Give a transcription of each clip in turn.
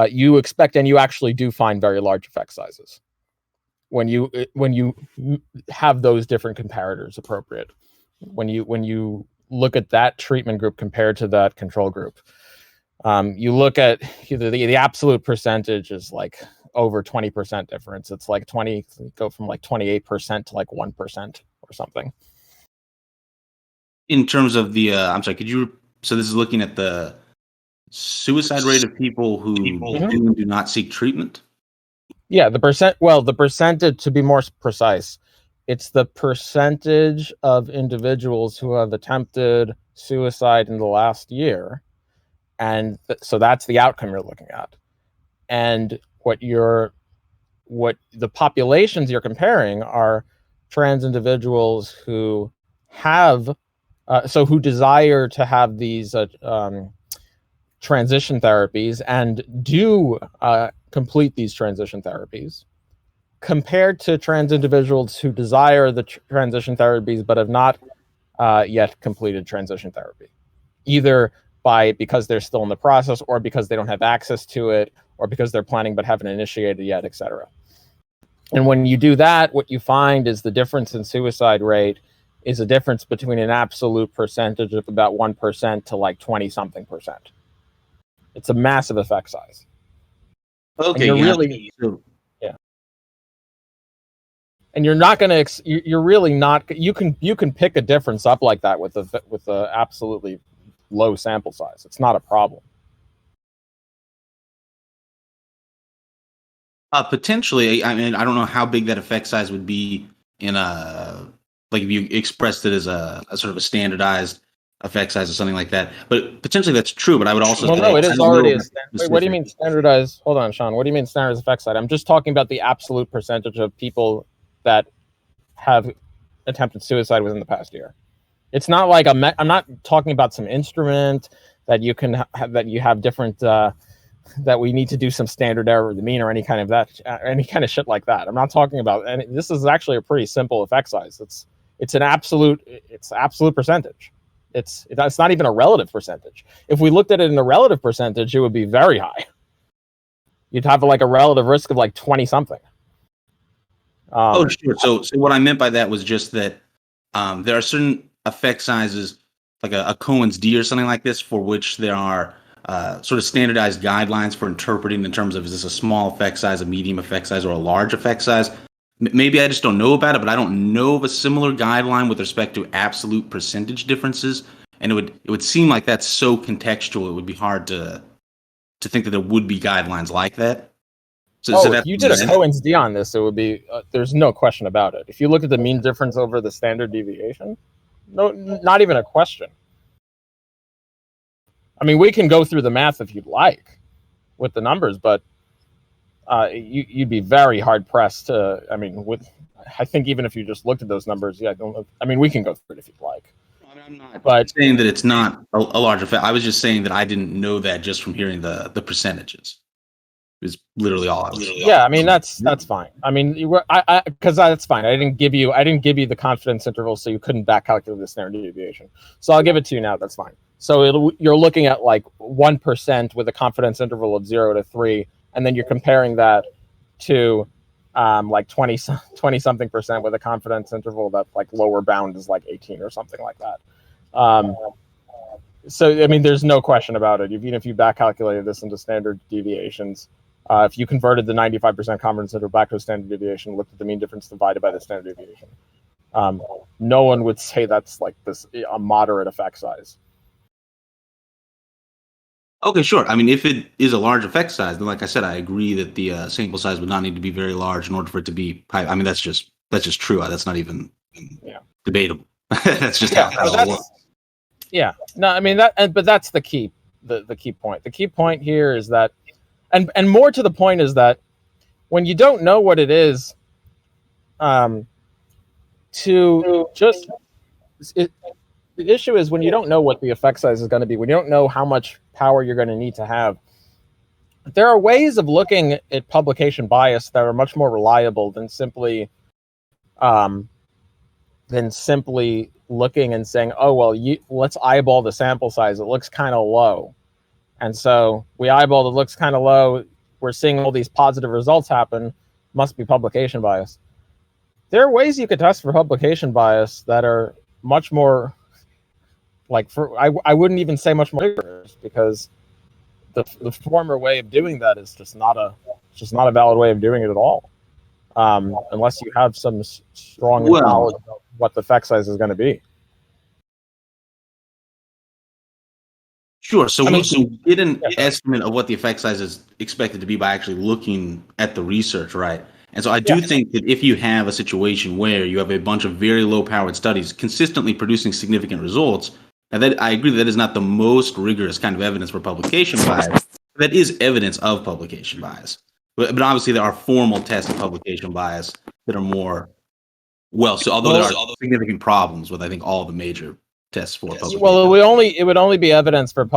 you expect, and you actually do find very large effect sizes when you have those different comparators appropriate. When you look at that treatment group compared to that control group, you look at the absolute percentage is like over 20% difference. It's like go from like 28% to like 1% or something. In terms of the, I'm sorry, so this is looking at the suicide rate of people who do not seek treatment? Yeah, the percentage, to be more precise, it's the percentage of individuals who have attempted suicide in the last year. And so that's the outcome you're looking at. And what the populations you're comparing are trans individuals who have, who desire to have these transition therapies and do complete these transition therapies, compared to trans individuals who desire the transition therapies but have not yet completed transition therapy, either because they're still in the process, or because they don't have access to it, or because they're planning but haven't initiated yet, etc. And when you do that, what you find is the difference in suicide rate is a difference between an absolute percentage of about 1% to like 20-something%. It's a massive effect size. Okay, and you're not going to. You're really not. You can pick a difference up like that with the absolutely low sample size. It's not a problem. Potentially, I mean, I don't know how big that effect size would be in a, like if you expressed it as a sort of a standardized effect size or something like that. But potentially that's true. But I would also well, no, it is already a wait, what do you mean standardized? Hold on, Sean. What do you mean standardized effect size? I'm just talking about the absolute percentage of people that have attempted suicide within the past year. It's not like I'm not talking about some instrument that you can that you have different that we need to do some standard error of the mean or any kind of shit like that. I'm not talking about, and this is actually a pretty simple effect size. It's absolute percentage. It's not even a relative percentage. If we looked at it in a relative percentage, it would be very high. You'd have like a relative risk of like 20-something. Sure. So what I meant by that was just that there are certain effect sizes, like a Cohen's d or something like this, for which there are sort of standardized guidelines for interpreting in terms of, is this a small effect size, a medium effect size, or a large effect size? Maybe I just don't know about it, but I don't know of a similar guideline with respect to absolute percentage differences. And it would seem like that's so contextual, it would be hard to think that there would be guidelines like that. So if you did a Cohen's d on this, it would be there's no question about it. If you look at the mean difference over the standard deviation, no, not even a question. I mean, we can go through the math if you'd like with the numbers, but you'd be very hard pressed to. I mean, I think even if you just looked at those numbers, we can go through it if you'd like. I'm not saying that it's not a large effect. I was just saying that I didn't know that just from hearing the percentages. Is literally all I was. Yeah, I mean that's fine. I mean, because that's fine. I didn't give you the confidence interval, so you couldn't back calculate the standard deviation. So I'll give it to you now. That's fine. So you're looking at like 1% with a confidence interval of 0 to 3, and then you're comparing that to like 20-something% with a confidence interval that like lower bound is like 18 or something like that. So I mean, there's no question about it. Even if you back calculated this into standard deviations. If you converted the 95% confidence interval back to a standard deviation, looked at the mean difference divided by the standard deviation, no one would say that's like a moderate effect size. Okay, sure. I mean, if it is a large effect size, then like I said, I agree that the sample size would not need to be very large in order for it to be high. I mean, that's just true. That's not even debatable. That's just how it works. Yeah. No, I mean but that's the key point. The key point here is that. And more to the point is that when you don't know what it is, the issue is when you don't know what the effect size is going to be, when you don't know how much power you're going to need to have, there are ways of looking at publication bias that are much more reliable than simply looking and saying, oh, well, let's eyeball the sample size. It looks kind of low. And so we eyeballed, it looks kind of low. We're seeing all these positive results happen. Must be publication bias. There are ways you could test for publication bias that are much more I wouldn't even say much more rigorous, because the former way of doing that is just not a valid way of doing it at all, unless you have some strong knowledge of what the effect size is going to be. Sure. So we did an estimate of what the effect size is expected to be by actually looking at the research, right? And so I do think that if you have a situation where you have a bunch of very low-powered studies consistently producing significant results, and that I agree that is not the most rigorous kind of evidence for publication bias. That is evidence of publication bias. But obviously there are formal tests of publication bias that are more so although there are significant problems with, I think, all the major tests for publication. Well, it would only be evidence for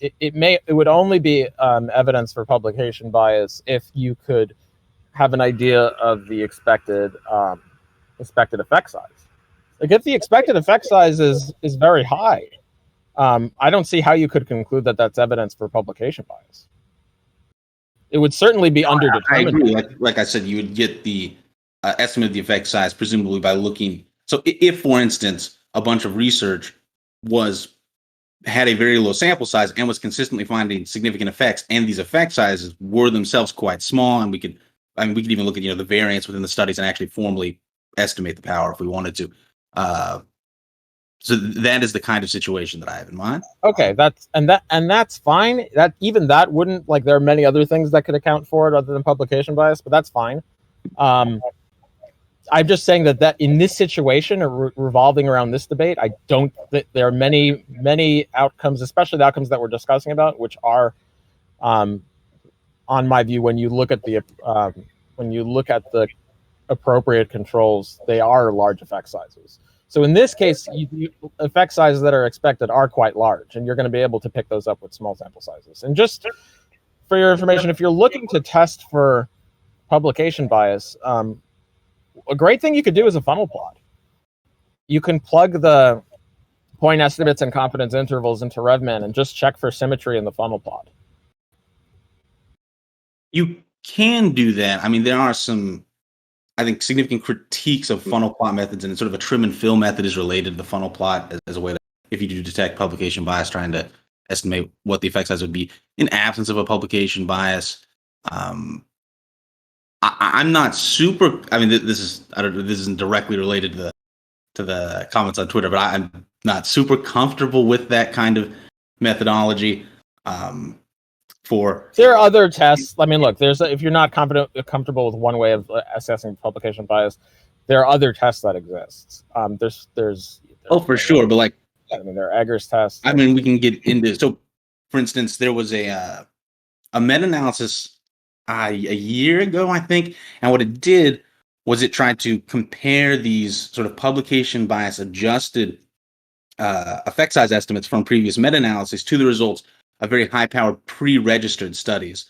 it would only be evidence for publication bias if you could have an idea of the expected effect size. Like, if the expected effect size is very high, I don't see how you could conclude that that's evidence for publication bias. It would certainly be underdetermined. I agree. Like I said, you would get the estimate of the effect size presumably by looking. So if, for instance, a bunch of research had a very low sample size and was consistently finding significant effects, and these effect sizes were themselves quite small, and we could even look at the variance within the studies and actually formally estimate the power if we wanted to. So that is the kind of situation that I have in mind. Okay, that's fine. That wouldn't, like, there are many other things that could account for it other than publication bias, but that's fine. I'm just saying that in this situation, revolving around this debate, I don't that there are many outcomes, especially the outcomes that we're discussing about, which are, on my view, when you look at the appropriate controls, they are large effect sizes. So in this case, effect sizes that are expected are quite large, and you're going to be able to pick those up with small sample sizes. And just for your information, if you're looking to test for publication bias, a great thing you could do is a funnel plot. You can plug the point estimates and confidence intervals into RevMan and just check for symmetry in the funnel plot. You can do that. I mean, there are some, I think, significant critiques of funnel plot methods, and sort of a trim and fill method is related to the funnel plot as a way to, if you do detect publication bias, trying to estimate what the effect size would be in absence of a publication bias. I'm not super. I mean, this isn't directly related to the comments on Twitter, but I'm not super comfortable with that kind of methodology. There are other tests. I mean, look, if you're not comfortable with one way of assessing publication bias, there are other tests that exist. There's for sure, but I mean, there are Eggers tests. I mean, we can get into. So, for instance, there was a meta-analysis a year ago, I think, and what it did was it tried to compare these sort of publication bias adjusted effect size estimates from previous meta-analyses to the results of very high-powered pre-registered studies,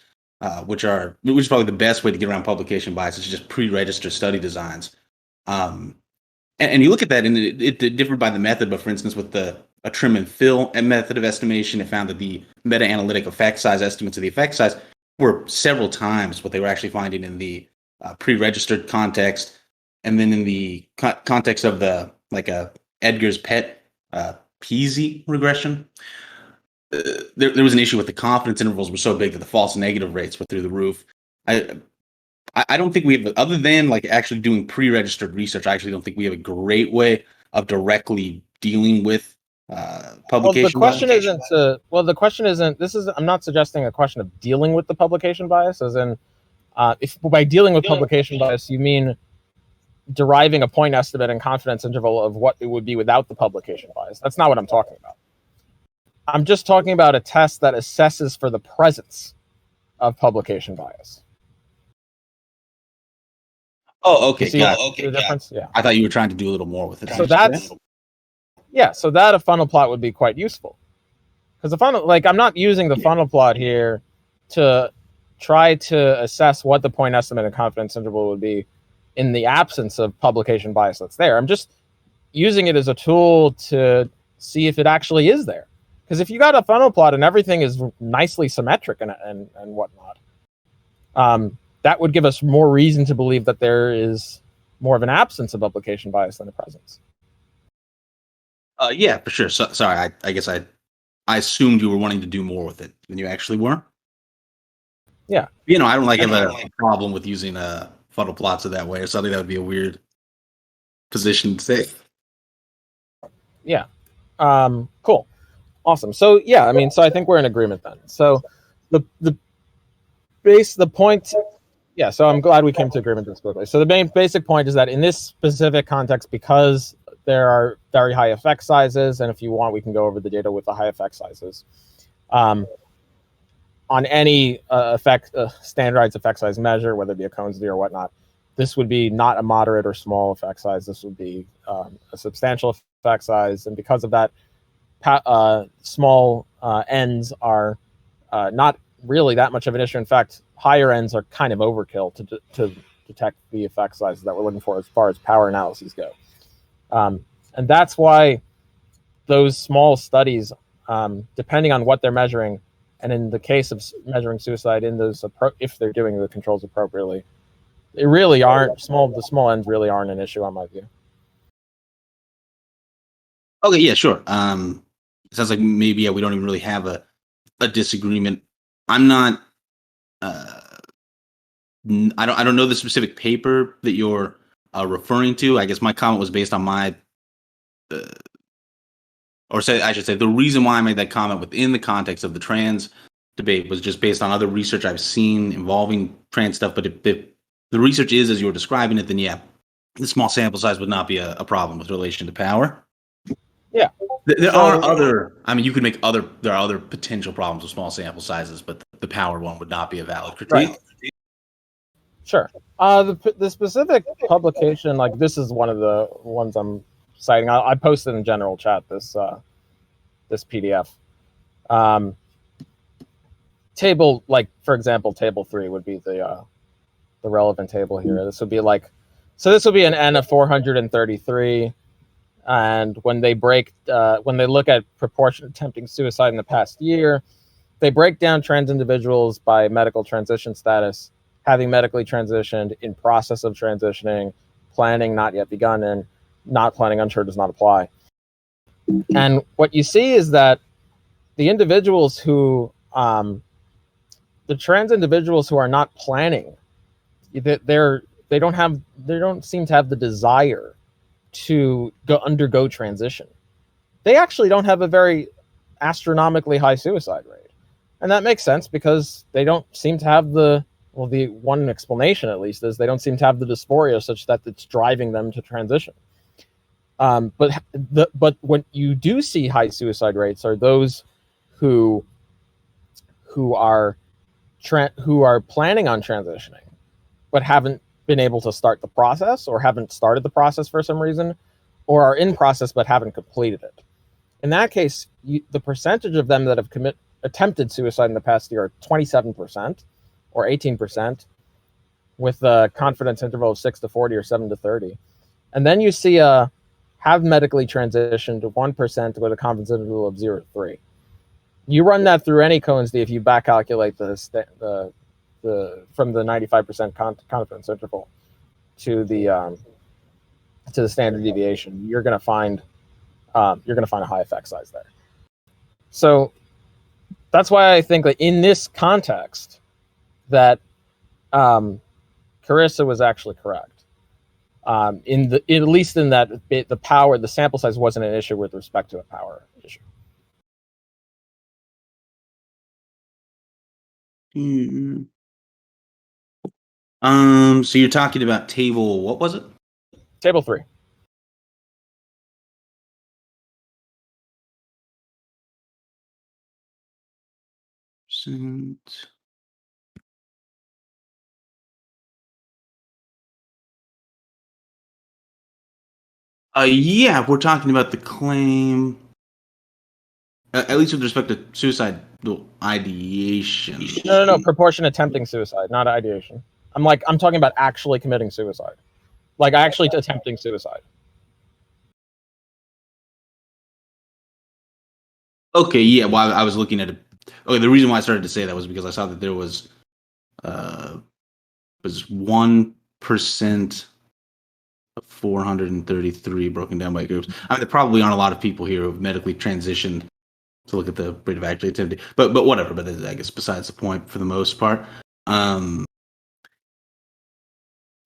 which is probably the best way to get around publication bias. It's just pre-registered study designs, and you look at that, and it differed by the method. But for instance, with a trim and fill method of estimation, it found that the meta-analytic effect size estimates of the effect size were several times what they were actually finding in the pre-registered context, and then in the context of the Edgar's pet Peasy regression. There was an issue with the confidence intervals were so big that the false negative rates were through the roof. I don't think we have, other than actually doing pre-registered research, I actually don't think we have a great way of directly dealing with publication. Well, the question isn't. I'm not suggesting a question of dealing with the publication bias, as in, if by dealing with publication bias you mean deriving a point estimate and confidence interval of what it would be without the publication bias. That's not what I'm talking about. I'm just talking about a test that assesses for the presence of publication bias. Oh, okay. The difference? Yeah. I thought you were trying to do a little more with it. So that a funnel plot would be quite useful. Because the funnel, I'm not using the funnel plot here to try to assess what the point estimate and confidence interval would be in the absence of publication bias that's there. I'm just using it as a tool to see if it actually is there. Because if you got a funnel plot and everything is nicely symmetric and whatnot, that would give us more reason to believe that there is more of an absence of publication bias than a presence. Yeah, for sure. So, sorry, I guess I assumed you were wanting to do more with it than you actually were. Yeah. You know, I don't have a problem with using funnel plots of that way or something. That would be a weird position to say. Yeah. Cool. Awesome. So yeah, I mean, so I think we're in agreement then. So the point. Yeah, so I'm glad we came to agreement this quickly. So the main basic point is that in this specific context, because there are very high effect sizes, and if you want, we can go over the data with the high effect sizes. On any standardized effect size measure, whether it be a Cohen's d or whatnot, this would be not a moderate or small effect size. This would be a substantial effect size, and because of that, small ends are not really that much of an issue. In fact, higher ends are kind of overkill to detect the effect sizes that we're looking for as far as power analyses go. And that's why those small studies, depending on what they're measuring, and in the case of measuring suicide in those, if they're doing the controls appropriately, they really aren't the small ends really aren't an issue on my view. Okay, yeah, sure. It sounds like maybe we don't even really have a disagreement. I'm not. I don't know the specific paper that you're referring to. I guess my comment was based on my, I should say, the reason why I made that comment within the context of the trans debate was just based on other research I've seen involving trans stuff. But if the research is as you're describing it, then yeah, the small sample size would not be a problem with relation to power. Yeah. There are other. I mean, you could make other. There are other potential problems with small sample sizes, but the power one would not be a valid critique. Right. Sure. The specific publication, like this is one of the ones I'm citing. I posted in general chat this PDF. Table, like for example, table 3 would be the relevant table here. This would be like, so this would be an N of 433. And when they look at proportion attempting suicide in the past year, they break down trans individuals by medical transition status, having medically transitioned, in process of transitioning, planning not yet begun, and not planning unsure does not apply. And what you see is that the individuals who, the trans individuals who are not planning, they don't seem to have the desire to undergo transition. They actually don't have a very astronomically high suicide rate. And that makes sense because they don't seem to have the one explanation at least is they don't seem to have the dysphoria such that it's driving them to transition. But when you do see high suicide rates are those who are planning on transitioning but haven't been able to start the process, or haven't started the process for some reason, or are in process but haven't completed it. In that case, the percentage of them that have attempted suicide in the past year are 27% or 18%, with a confidence interval of 6 to 40 or 7 to 30. And then you see have medically transitioned to 1% with a confidence interval of 0 to 3. You run that through any Cohen's d, if you back calculate the from the 95% confidence interval to the standard deviation, you're going to find a high effect size there. So that's why I think that in this context that Carissa was actually correct. At least in that the sample size wasn't an issue with respect to a power issue. So you're talking about table, what was it? Table 3. Yeah, if we're talking about the claim, at least with respect to suicidal ideation. No, proportion attempting suicide, not ideation. I'm talking about actually committing suicide, like actually attempting suicide. Okay, yeah. Well, I was looking at it. Okay, the reason why I started to say that was because I saw that there was 1% of 433 broken down by groups. I mean, there probably aren't a lot of people here who have medically transitioned to look at the rate of activity, but whatever. But I guess besides the point for the most part.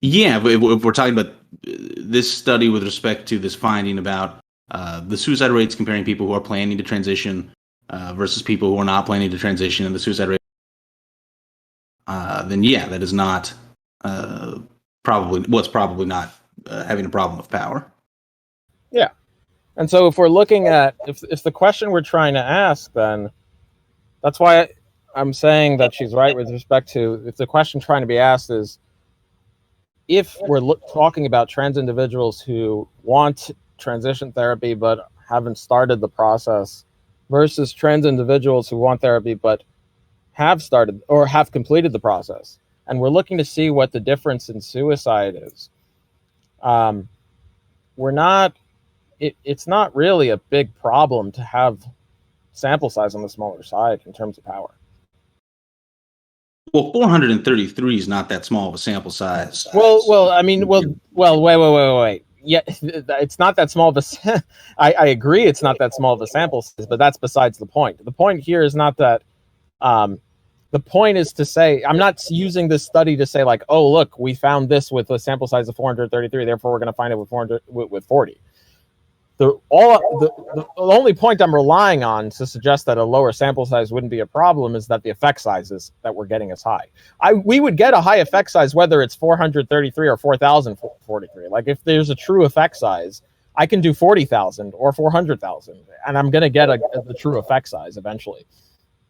Yeah, if we're talking about this study with respect to this finding about the suicide rates comparing people who are planning to transition versus people who are not planning to transition and the suicide rate, then yeah, that is not probably not having a problem with power. Yeah. And so if we're looking at, if the question we're trying to ask, then that's why I'm saying that she's right with respect to, if the question trying to be asked is, if we're talking about trans individuals who want transition therapy but haven't started the process versus trans individuals who want therapy but have started or have completed the process, and we're looking to see what the difference in suicide is, we're not, it's not really a big problem to have sample size on the smaller side in terms of power. Well, 433 is not that small of a sample size. Well, I mean, wait. Yeah, it's not that small of a. I agree, it's not that small of a sample size, but that's besides the point. The point here is not that. The point is to say, I'm not using this study to say like, oh, look, we found this with a sample size of 433, therefore we're going to find it with 40. The only point I'm relying on to suggest that a lower sample size wouldn't be a problem is that the effect sizes that we're getting is high. We would get a high effect size whether it's 433 or 4,043. Like if there's a true effect size, I can do 40,000 or 400,000, and I'm going to get the true effect size eventually.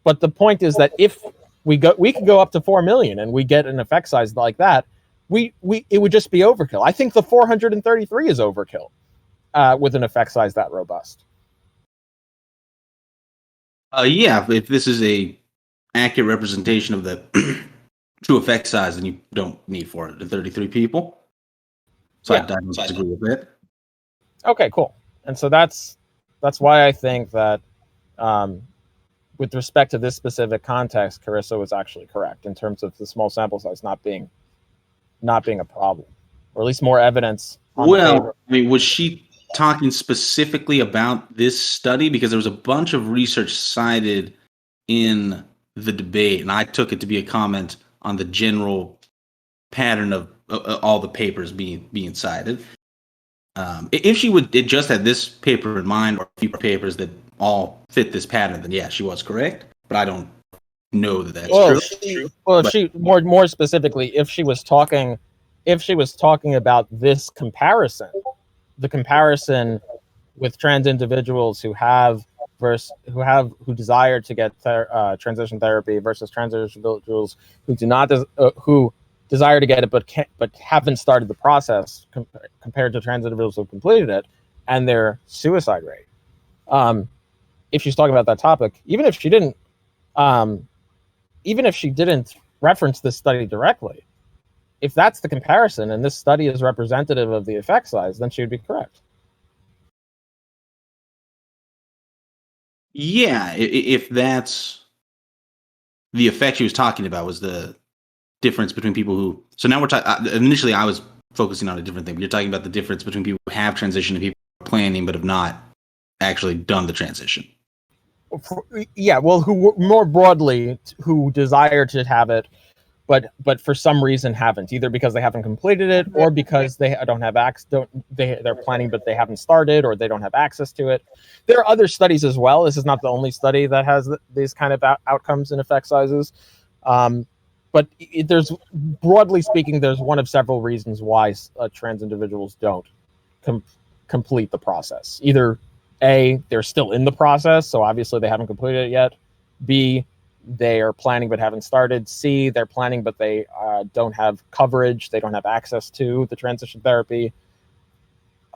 But the point is that if we could go up to 4 million and we get an effect size like that, it would just be overkill. I think the 433 is overkill. With an effect size that robust. Yeah, if this is a accurate representation of the true effect size, then you don't need 433 people. So yeah, I don't disagree with it. Okay, cool. And so that's why I think that with respect to this specific context, Carissa was actually correct in terms of the small sample size not being a problem, or at least more evidence. Well, I mean, was she talking specifically about this study? Because there was a bunch of research cited in the debate, and I took it to be a comment on the general pattern of all the papers being cited. If she would just had this paper in mind, or a few papers that all fit this pattern, then yeah, she was correct. But I don't know that that's true. She more specifically, if she was talking about this comparison, the comparison with trans individuals who desire to get transition therapy versus trans individuals who do not who desire to get it but haven't started the process compared to trans individuals who have completed it and their suicide rate. If she's talking about that topic, even if she didn't reference this study directly, if that's the comparison and this study is representative of the effect size, then she would be correct. Yeah, if that's the effect she was talking about, was the difference between people who. So now we're talking. Initially, I was focusing on a different thing, but you're talking about the difference between people who have transitioned and people who are planning but have not actually done the transition. Yeah, well, who more broadly who desire to have it, but for some reason haven't, either because they haven't completed it or because they don't have they're planning but they haven't started, or they don't have access to it. There are other studies as well. This is not the only study that has these kind of outcomes and effect sizes. But there's, broadly speaking, there's one of several reasons why trans individuals don't complete the process. Either A, they're still in the process, so obviously they haven't completed it yet. B, they are planning but haven't started. C, they're planning but they don't have coverage. They don't have access to the transition therapy.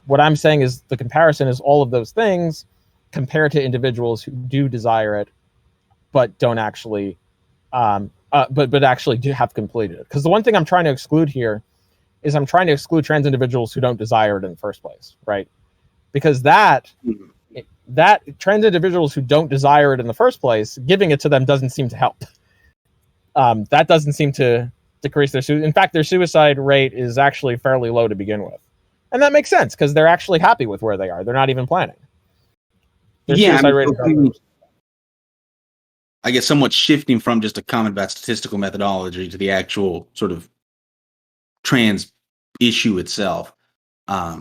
What I'm saying is the comparison is all of those things compared to individuals who do desire it but don't actually, but actually do have completed it. Because the one thing I'm trying to exclude here is I'm trying to exclude trans individuals who don't desire it in the first place, right? Because that that trans individuals who don't desire it in the first place, giving it to them doesn't seem to help. That doesn't seem to decrease their suicide. In fact, their suicide rate is actually fairly low to begin with. And that makes sense because they're actually happy with where they are. They're not even planning. Their suicide rate is I guess somewhat shifting from just a comment about statistical methodology to the actual sort of trans issue itself. I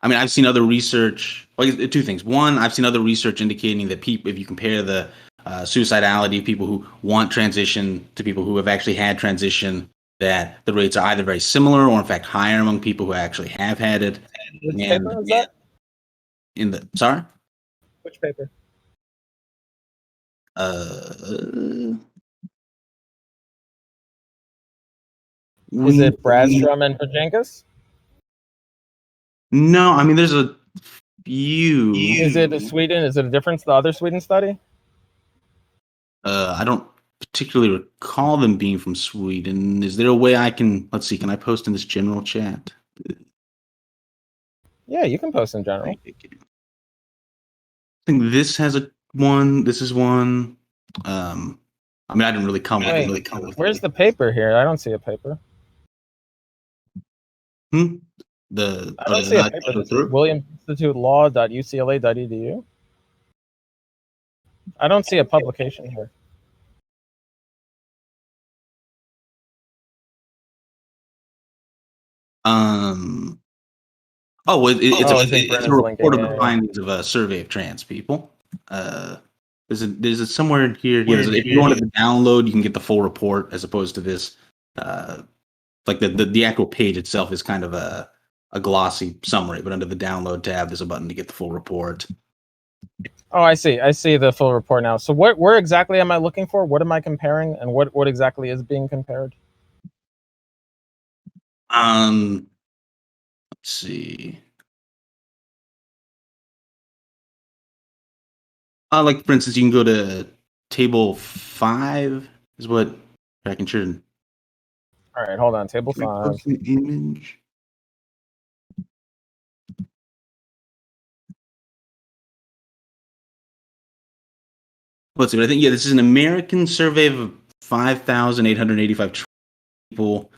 mean, I've seen other research. Well, two things. One, I've seen other research indicating that people, if you compare the suicidality of people who want transition to people who have actually had transition, that the rates are either very similar or, in fact, higher among people who actually have had it. Which paper is that? Sorry? Which paper? Is it Bradstrom and Pajankas? No, I mean, there's a few. Is it Sweden? Is it a difference to the other Sweden study? I don't particularly recall them being from Sweden. Is there a way I can, let's see, can I post in this general chat? Yeah, you can post in general. I think this has one. This is one. I mean, I didn't really come with. Where's the paper here? I don't see a paper. I don't see a paper. Williams Institute Law.ucla.edu. I don't see a publication here. It's a report of the findings of a survey of trans people. There's a somewhere in here. Yeah, if you wanted to download, you can get the full report as opposed to this. Like the actual page itself is kind of a glossy summary, but under the download tab, there's a button to get the full report. Oh, I see. I see the full report now. So where exactly am I looking for? What am I comparing, and what exactly is being compared? Let's see. Like for instance, you can go to table 5 is what I can share. All right, hold on. Table 5. Image. Let's see. I think this is an American survey of 5,885 people,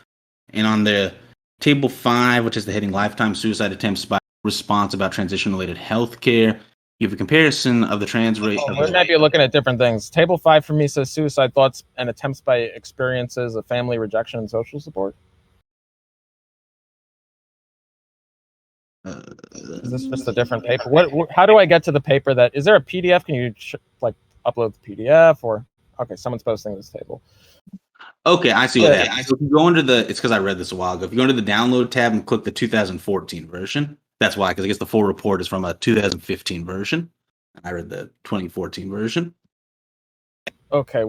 and on the table 5, which is the heading "Lifetime Suicide Attempts by Response About Transition-Related Healthcare," you have a comparison of the trans rate. We might be looking at different things. Table 5 for me says suicide thoughts and attempts by experiences of family rejection and social support. Is this just a different paper? How do I get to the paper that? Is there a PDF? Can you upload the PDF or? Okay, someone's posting this table. Okay, I see what happened. So if you go under it's because I read this a while ago. If you go under the download tab and click the 2014 version, that's why, because I guess the full report is from a 2015 version. I read the 2014 version. Okay,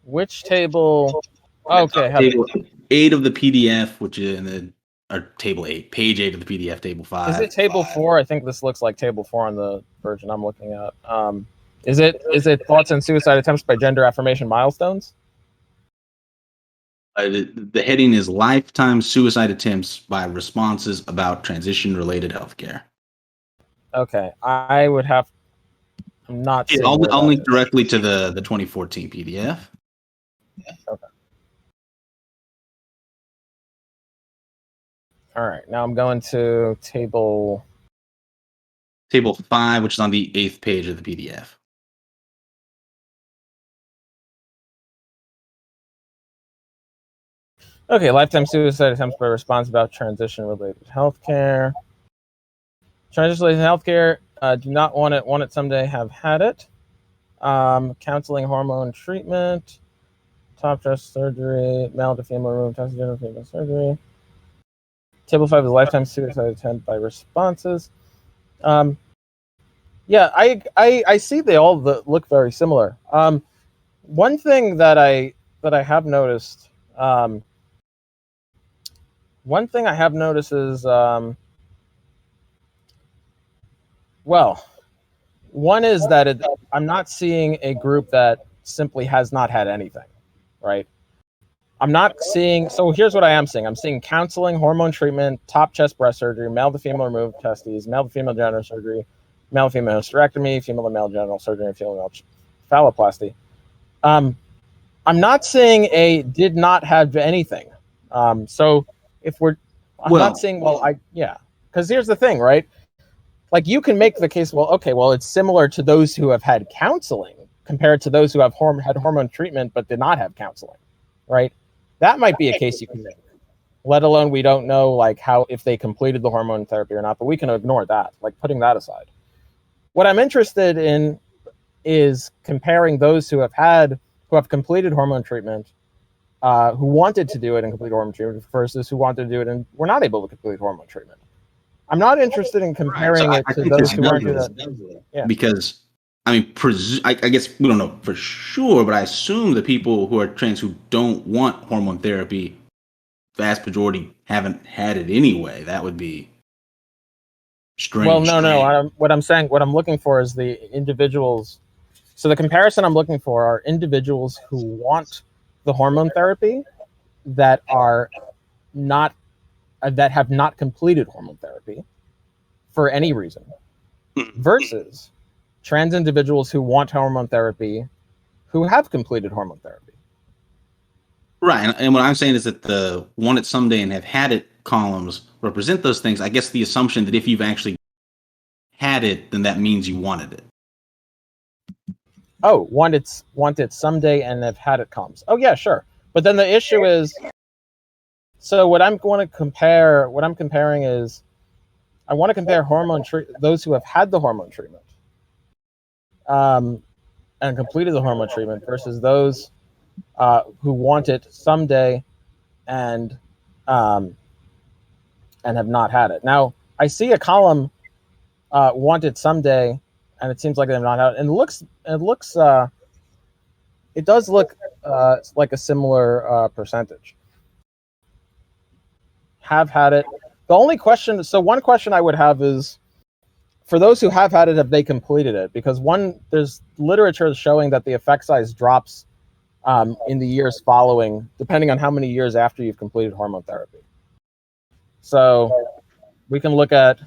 which table? Okay, table 8 of the PDF, which is table 8, page 8 of the PDF, table 5. Is it table 4? I think this looks like table 4 on the version I'm looking at. Is it thoughts and suicide attempts by gender affirmation milestones? The heading is "Lifetime Suicide Attempts by Responses About Transition-Related Healthcare." Okay, I would have. I'm not. I'll link directly to the 2014 PDF. Okay. All right, now I'm going to table 5, which is on the 8th page of the PDF. Okay, lifetime suicide attempts by response about transition-related healthcare. Transition-related healthcare, do not want it someday, have had it. Counseling, hormone treatment, top dress surgery, male to female room, transgender female surgery. Table 5 is lifetime suicide attempt by responses. Yeah, I see they all look very similar. One thing that I have noticed. One thing I have noticed is, one is that I'm not seeing a group that simply has not had anything, right? I'm not seeing. So here's what I am seeing. I'm seeing counseling, hormone treatment, top chest breast surgery, male to female removed testes, male to female genital surgery, male to female hysterectomy, female to male genital surgery, and female to male phalloplasty. I'm not seeing a did not have anything. So if we're, I'm not saying, because here's the thing, right? Like you can make the case, well, okay, well, it's similar to those who have had counseling compared to those who have had hormone treatment but did not have counseling, right? That might be a case you can make. Let alone we don't know like how if they completed the hormone therapy or not, but we can ignore that, like putting that aside. What I'm interested in is comparing those who have completed hormone treatment, who wanted to do it and complete hormone treatment versus who wanted to do it and were not able to complete hormone treatment. I'm not interested in comparing it to those who aren't doing that. Yeah. Because I mean, I guess we don't know for sure, but I assume the people who are trans who don't want hormone therapy, vast majority haven't had it anyway. That would be strange. Well, no. What I'm looking for is the individuals. So the comparison I'm looking for are individuals who want the hormone therapy that are not that have not completed hormone therapy for any reason, versus trans individuals who want hormone therapy who have completed hormone therapy. Right, and what I'm saying is that the want it someday and have had it columns represent those things. I guess the assumption that if you've actually had it, then that means you wanted it. Oh, want it someday and have had it columns. Oh yeah, sure. But then the issue is, so what I'm comparing is, I want to compare those who have had the hormone treatment, and completed the hormone treatment versus those who want it someday and have not had it. Now I see a column want it someday, and it seems like they've not had it. And it does look like a similar percentage. Have had it. The only question, one question I would have is, for those who have had it, have they completed it? Because there's literature showing that the effect size drops in the years following, depending on how many years after you've completed hormone therapy. So we can look at,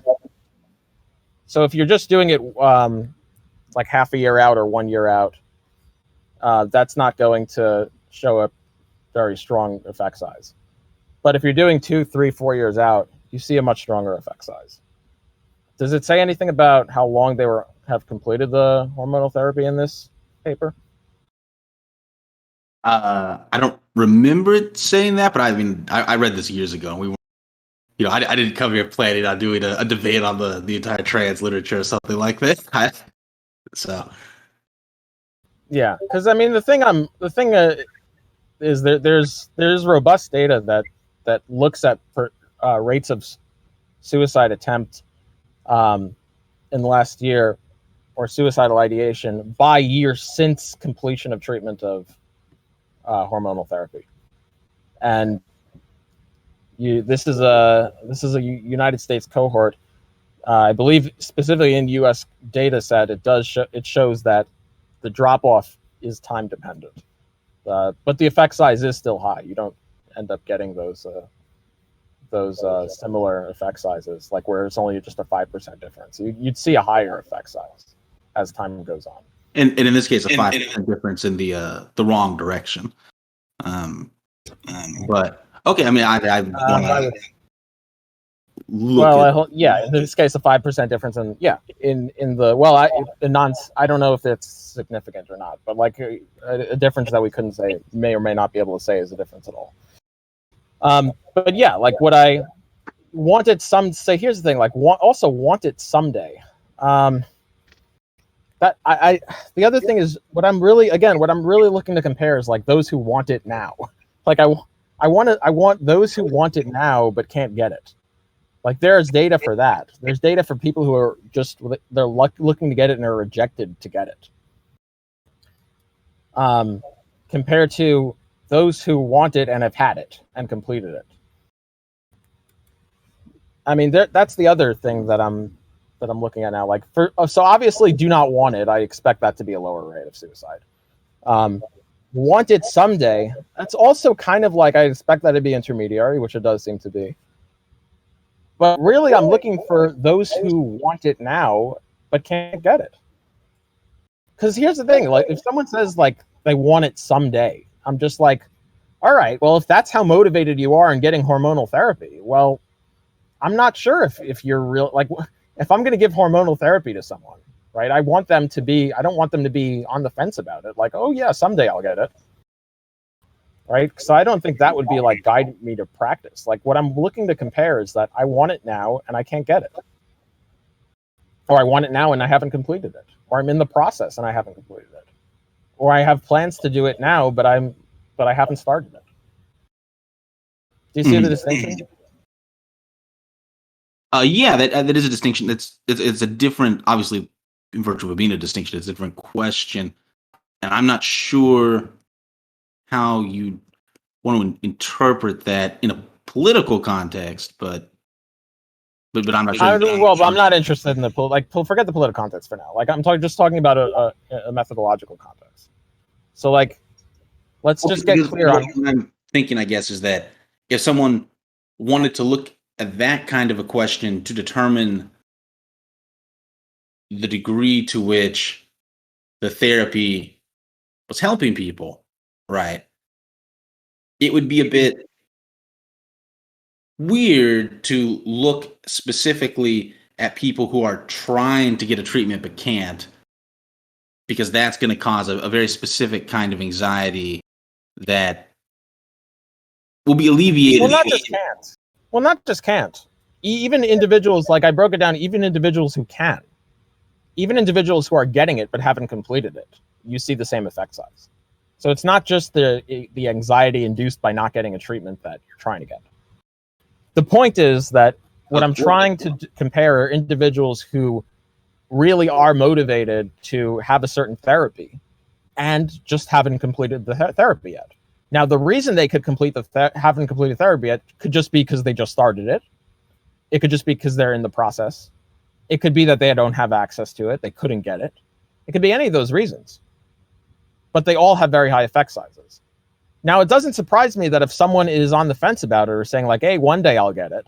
so if you're just doing it like half a year out or 1 year out, that's not going to show a very strong effect size. But if you're doing 2, 3, 4 years out, you see a much stronger effect size. Does it say anything about how long they have completed the hormonal therapy in this paper? I don't remember it saying that, but I mean, I read this years ago. And we were, I didn't come here planning on doing a debate on the entire trans literature or something like that. So, yeah, because I mean, the thing is there's robust data that looks at rates of suicide attempt in the last year, or suicidal ideation by year since completion of treatment of hormonal therapy. And this is a United States cohort. I believe specifically in U.S. data set, it shows that the drop off is time dependent, but the effect size is still high. You don't end up getting those similar effect sizes, like where it's only just a 5% difference. You'd see a higher effect size as time goes on. And in this case, a 5% difference in the wrong direction. But okay, I mean, I want to look. In this case, a 5% difference, I don't know if it's significant or not, but like a difference that we couldn't say, may or may not be able to say is a difference at all. But yeah, like what I wanted here's the thing, like also want it someday. That the other thing is what I'm really looking to compare is like those who want it now. Like I want those who want it now but can't get it. Like there's data for that. There's data for people who are just looking to get it and are rejected to get it. Compared to those who want it and have had it and completed it. I mean, that's the other thing that I'm looking at now. Like so obviously do not want it. I expect that to be a lower rate of suicide. want it someday, that's also kind of like I expect that to be intermediary, which it does seem to be. But really, I'm looking for those who want it now but can't get it. Because here's the thing, like if someone says like they want it someday, I'm just like, all right, well, if that's how motivated you are in getting hormonal therapy, well, I'm not sure if you're real, like if I'm going to give hormonal therapy to someone, right? I don't want them to be on the fence about it. Like, oh yeah, someday I'll get it. Right. So I don't think that would be like guide me to practice. Like what I'm looking to compare is that I want it now and I can't get it. Or I want it now and I haven't completed it. Or I'm in the process and I haven't completed it. Or I have plans to do it now, but I haven't started it. Do you see the distinction? Yeah, that is a distinction. It's a different, obviously, in virtue of being a distinction, it's a different question, and I'm not sure how you want to interpret that in a political context, but I'm not sure. But I'm not interested in forget the political context for now. Like I'm just talking about a methodological context. So like, let's just get clear on. What I'm thinking, I guess, is that if someone wanted to look at that kind of a question to determine the degree to which the therapy was helping people, right? It would be a bit weird to look specifically at people who are trying to get a treatment but can't, because that's going to cause a very specific kind of anxiety that will be alleviated. Well, not just can't. Even individuals, like I broke it down, even individuals who can. Even individuals who are getting it but haven't completed it, you see the same effect size. So it's not just the anxiety induced by not getting a treatment that you're trying to get. The point is that what I'm trying to compare are individuals who really are motivated to have a certain therapy and just haven't completed the therapy yet. Now, the reason they could haven't completed therapy yet could just be because they just started it. It could just be because they're in the process. It could be that they don't have access to it. They couldn't get it. It could be any of those reasons. But they all have very high effect sizes. Now, it doesn't surprise me that if someone is on the fence about it or saying like, hey, one day I'll get it,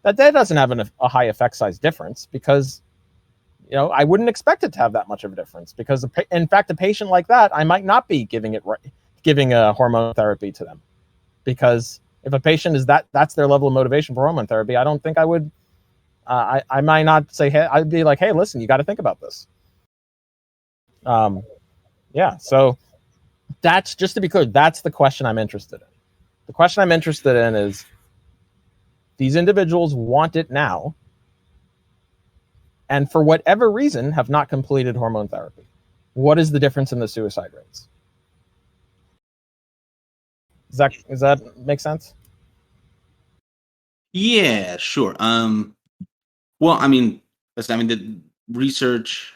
that doesn't have a high effect size difference because, I wouldn't expect it to have that much of a difference because, in fact, a patient like that, I might not be giving a hormone therapy to them because if a patient is that's their level of motivation for hormone therapy, I don't think I would. I might not say, hey, I'd be like, hey, listen, you got to think about this. Yeah. So that's, just to be clear, that's the question I'm interested in. The question I'm interested in is these individuals want it now and for whatever reason have not completed hormone therapy. What is the difference in the suicide rates? Does that make sense? Yeah, sure. Well, the research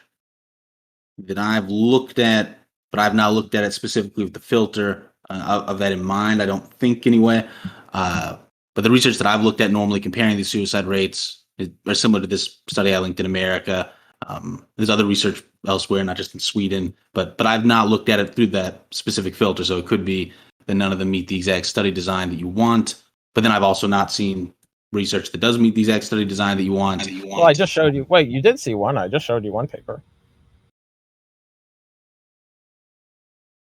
that I've looked at, but I've not looked at it specifically with the filter of that in mind. I don't think anyway. But the research that I've looked at normally comparing the suicide rates are similar to this study I linked in America. There's other research elsewhere, not just in Sweden, but I've not looked at it through that specific filter. So it could be that none of them meet the exact study design that you want. But then I've also not seen research that does meet the exact study design that you want. Well, I just showed you. Wait, you did see one. I just showed you one paper.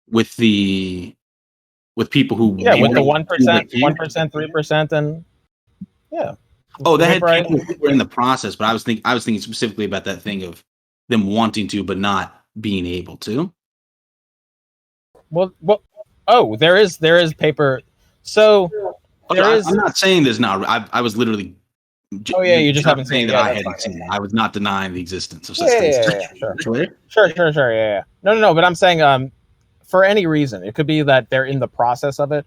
With people who with the 1%, 1%, 3%, and yeah. Oh, that had people who were in the process, but I was thinking specifically about that thing of them wanting to but not being able to. Well. Oh, there is paper. So I'm not saying there's not. I was literally. Oh yeah, you just haven't seen that. I hadn't seen it. I was not denying the existence of such things. Sure. Yeah. No. But I'm saying, for any reason, it could be that they're in the process of it,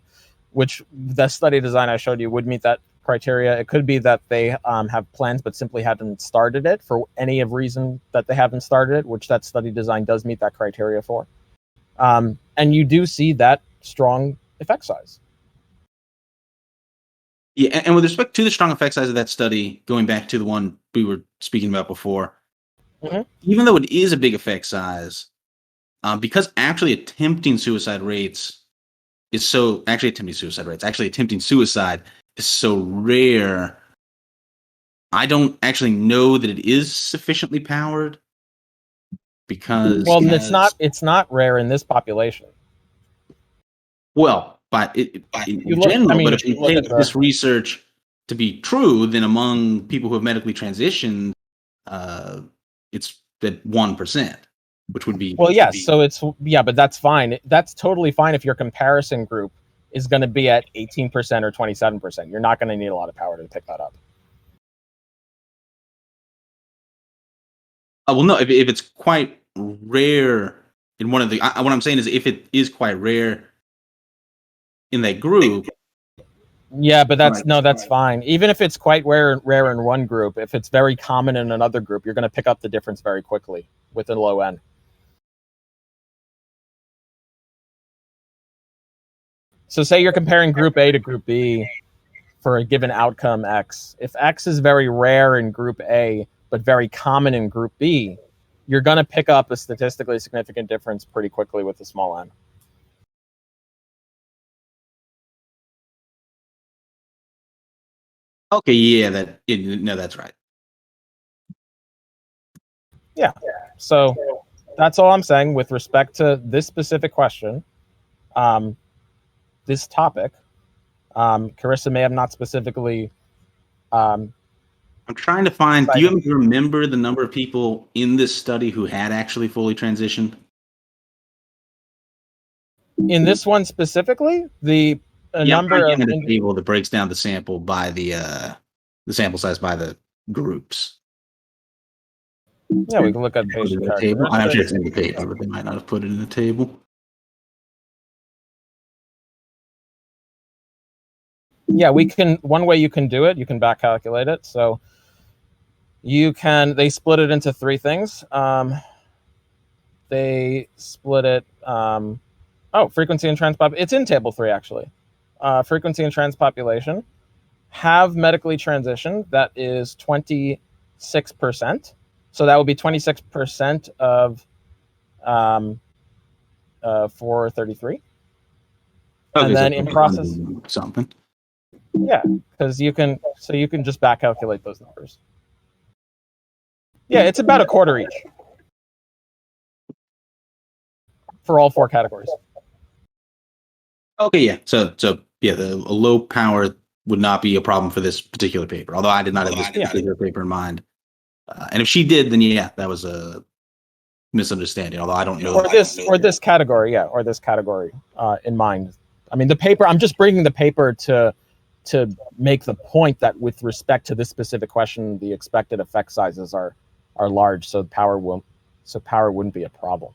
which the study design I showed you would meet that criteria. It could be that they have plans but simply haven't started it for any of reason that they haven't started it, which that study design does meet that criteria for. And you do see that strong effect size. Yeah, and with respect to the strong effect size of that study, going back to the one we were speaking about before, even though it is a big effect size, because actually attempting suicide is so rare. I don't actually know that it is sufficiently powered because it's not rare in this population. Well, but in general, but if you take this research to be true, then among people who have medically transitioned, it's at 1%, which would be So it's but that's fine. That's totally fine if your comparison group is going to be at 18% or 27%. You're not going to need a lot of power to pick that up. Well, no, if it's quite rare in one of the, what I'm saying is if it is quite rare in that group. Yeah, but that's fine. Even if it's quite rare in one group, if it's very common in another group, you're going to pick up the difference very quickly with a low N. So say you're comparing group A to group B for a given outcome X. If X is very rare in group A, but very common in group B, you're going to pick up a statistically significant difference pretty quickly with a small N. Okay, yeah, that's right. Yeah, so that's all I'm saying with respect to this specific question, this topic. Carissa may have not specifically. I'm trying to find. Do you remember the number of people in this study who had actually fully transitioned? In this one specifically, the number of the table that breaks down the sample by the sample size by the groups. Yeah, we can look at patient characteristics. I'm sure it's in the paper, but they might not have put it in the table. Yeah, we can. One way you can do it, you can back calculate it. So they split it into three things. They split it. Frequency and transpopulation. It's in table 3 actually. Frequency and transpopulation have medically transitioned. That is 26%. So that would be 26% of 433. Okay, and then in process something. Yeah, because you can just back calculate those numbers. Yeah, it's about a quarter each for all 4 categories. Okay, yeah. So yeah, a low power would not be a problem for this particular paper. Although I did not have this particular paper in mind. And if she did, then yeah, that was a misunderstanding. Although I don't know. Or this category in mind. I mean, the paper. I'm just bringing the paper to make the point that with respect to this specific question, the expected effect sizes are large, so power wouldn't be a problem.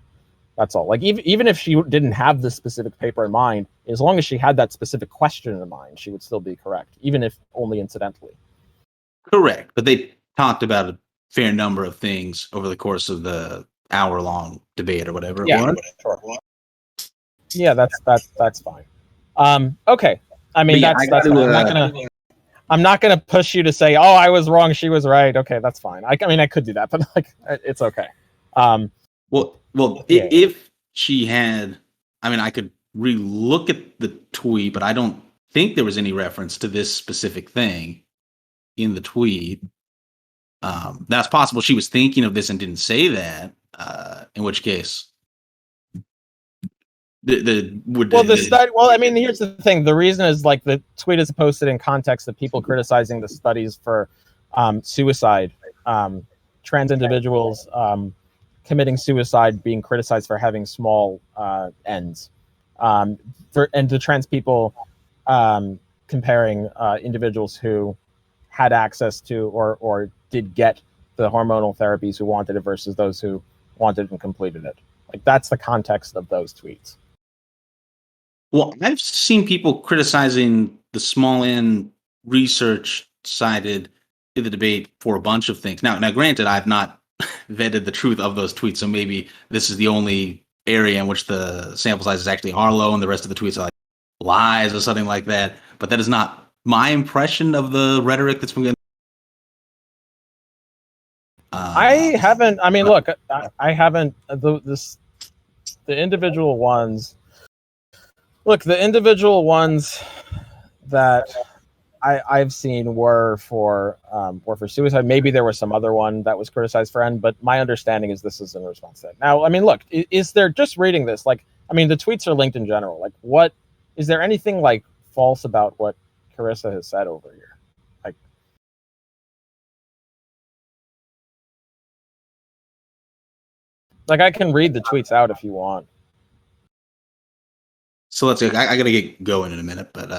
That's all. Like even if she didn't have this specific paper in mind, as long as she had that specific question in mind, she would still be correct, even if only incidentally. Correct, but they talked about a fair number of things over the course of the hour-long debate or whatever it was. Sure. Yeah, that's fine. Okay. I mean, that's fine. I'm not gonna push you to say, "Oh, I was wrong, she was right." Okay, that's fine. I mean, I could do that, but like, it's okay. If she had, I mean, I could re-look at the tweet, but I don't think there was any reference to this specific thing in the tweet. That's possible she was thinking of this and didn't say that. In which case, here's the thing. The reason is like the tweet is posted in context of people criticizing the studies for suicide, trans individuals committing suicide being criticized for having small ends, and the trans people comparing individuals who had access to or did get the hormonal therapies who wanted it versus those who wanted and completed it. Like, that's the context of those tweets. Well, I've seen people criticizing the small N research cited in the debate for a bunch of things. Now, granted, I've not vetted the truth of those tweets, so maybe this is the only area in which the sample sizes actually are low, and the rest of the tweets are like lies or something like that. But that is not my impression of the rhetoric that's been getting. I haven't. I mean, look, I haven't. The individual ones. Look, the individual ones that I've seen were for suicide. Maybe there was some other one that was criticized for N, but my understanding is this is in response to that. Now, I mean, look, is there, just reading this, like, I mean, the tweets are linked in general. Like, what is there anything like false about what Carissa has said over here? Like I can read the tweets out if you want. So let's see. I got to get going in a minute, but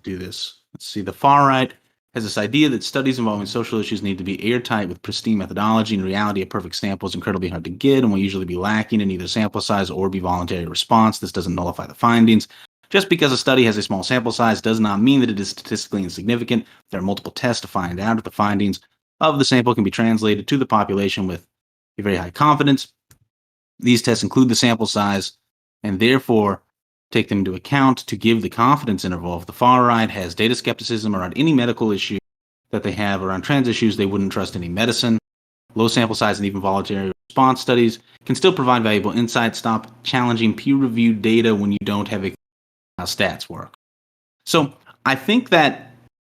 do this. Let's see. The far right has this idea that studies involving social issues need to be airtight with pristine methodology. In reality, a perfect sample is incredibly hard to get and will usually be lacking in either sample size or be voluntary response. This doesn't nullify the findings. Just because a study has a small sample size does not mean that it is statistically insignificant. There are multiple tests to find out if the findings of the sample can be translated to the population with a very high confidence. These tests include the sample size and therefore take them into account to give the confidence interval. If the far right has data skepticism around any medical issue that they have around trans issues, they wouldn't trust any medicine. Low sample size and even voluntary response studies can still provide valuable insight. Stop challenging peer-reviewed data when you don't have how stats work. So I think that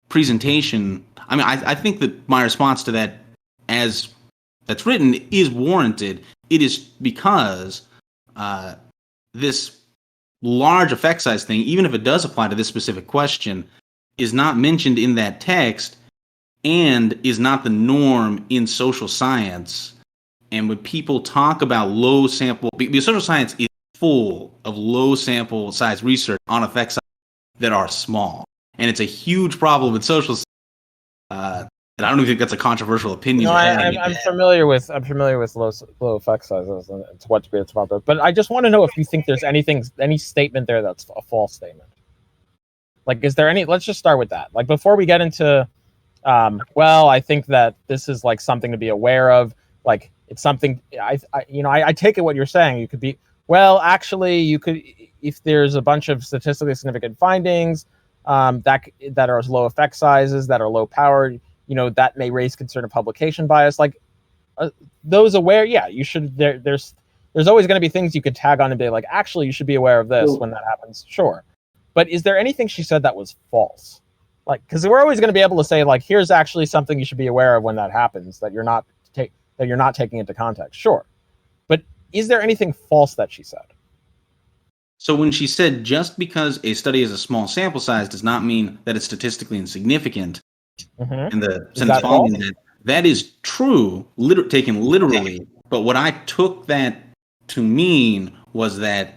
presentation, I think that my response to that as that's written is warranted. It is because this large effect size thing, even if it does apply to this specific question, is not mentioned in that text and is not the norm in social science. And when people talk about low sample, because social science is full of low sample size research on effect size that are small. And it's a huge problem in social science. And I don't even think that's a controversial opinion. No, I'm familiar with low effect sizes and to what degree it's about. But I just want to know if you think there's any statement there that's a false statement. Like, is there any? Let's just start with that. Like, before we get into, well, I think that this is like something to be aware of. Like, it's something. I take it what you're saying. You could be, well, actually, you could, if there's a bunch of statistically significant findings that are low effect sizes, that are low powered. That may raise concern of publication bias. Like those aware, yeah, you should. There's always going to be things you could tag on and be like, actually, you should be aware of this when that happens. Sure, but is there anything she said that was false? Like, because we're always going to be able to say, like, here's actually something you should be aware of when that happens that you're not taking into context. Sure, but is there anything false that she said? So when she said just because a study has a small sample size does not mean that it's statistically insignificant. Mm-hmm. In the sentence following that is true, taken literally. But what I took that to mean was that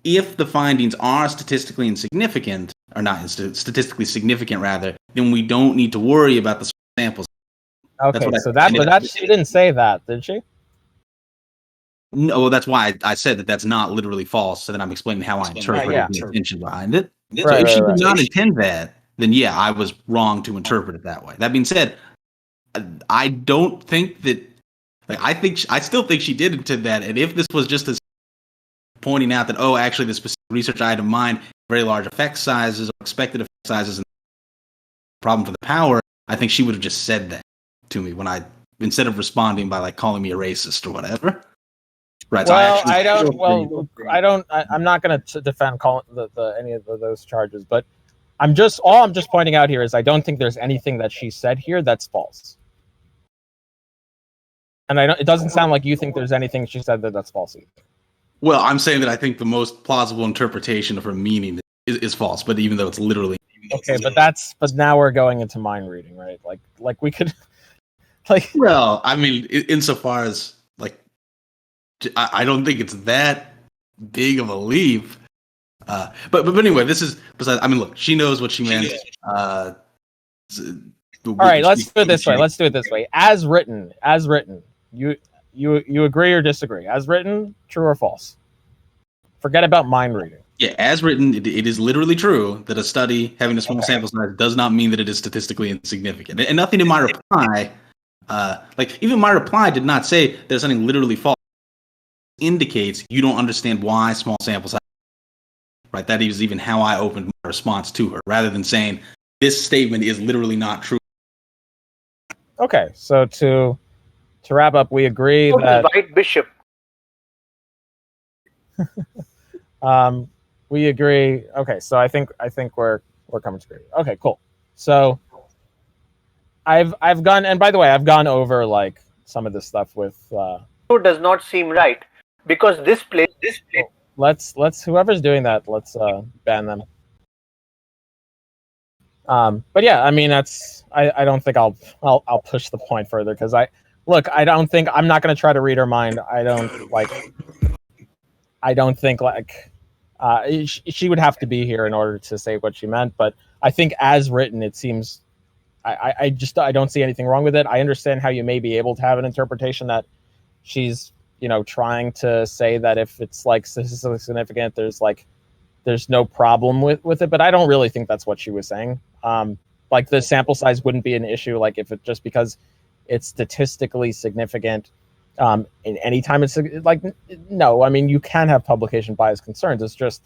if the findings are statistically insignificant, or not statistically significant, rather, then we don't need to worry about the samples. Okay, but she didn't say that, did she? No, that's why I said that's not literally false. So then I'm explaining how I interpreted the intention behind it. So if she did not intend that, then yeah, I was wrong to interpret it that way. That being said, I don't think that. Like, I still think she did intend that. And if this was just as pointing out that, oh, actually, the specific research I had in mind, very large effect sizes or expected effect sizes, and problem for the power, I think she would have just said that to me instead of responding by like calling me a racist or whatever. Right. Well, so I'm not going to defend any of those charges, but I'm just pointing out here is I don't think there's anything that she said here that's false. And it doesn't sound like you think there's anything she said that's false either. Well, I'm saying that I think the most plausible interpretation of her meaning is false, but even though it's literally okay, but now we're going into mind reading, right? Like we could, like. Well, I mean, insofar as like, I don't think it's that big of a leap. But anyway, this is besides. I mean, look, she knows what she meant. All right, let's do it this way. As written. You agree or disagree? As written, true or false? Forget about mind reading. Yeah, as written, it is literally true that a study having a small sample size does not mean that it is statistically insignificant. And nothing in my reply, even my reply did not say there's something literally false. It indicates you don't understand why small sample size. Right, that is even how I opened my response to her, rather than saying this statement is literally not true. Okay, so to wrap up, we agree that White Bishop We agree. Okay, so I think we're coming to agree. Okay, cool. So I've gone, and by the way, I've gone over like some of this stuff with. Does not seem right because this place. Let's whoever's doing that, let's ban them. But yeah, I mean that's I don't think I'll push the point further because I don't think I'm not going to try to read her mind. I don't think like she would have to be here in order to say what she meant. But I think as written, it seems I don't see anything wrong with it. I understand how you may be able to have an interpretation that she's trying to say that if it's like statistically significant, there's no problem with it, but I don't really think that's what she was saying. Like the sample size wouldn't be an issue, like if it just because it's statistically significant. In any time it's like no, I mean you can have publication bias concerns. It's just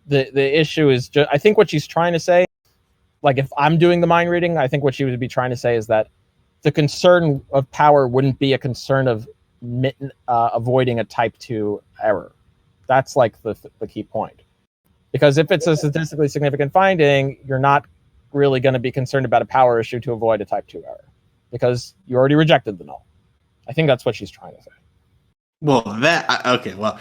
the issue is just I think what she's trying to say, like if I'm doing the mind reading, I think what she would be trying to say is that the concern of power wouldn't be a concern of avoiding a type 2 error. That's like the key point. Because if it's a statistically significant finding, you're not really going to be concerned about a power issue to avoid a type 2 error because you already rejected the null. I think that's what she's trying to say. Well, okay. Well,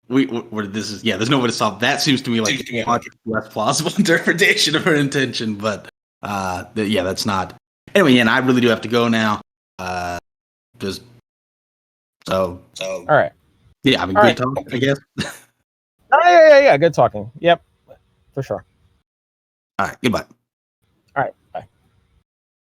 there's no way to solve that. Seems to me like a much less plausible interpretation of her intention, but that's not. Anyway, and I really do have to go now. Just so. All right. Yeah, I mean, good talk, I guess. Oh, yeah. Good talking. Yep, for sure. All right. Goodbye.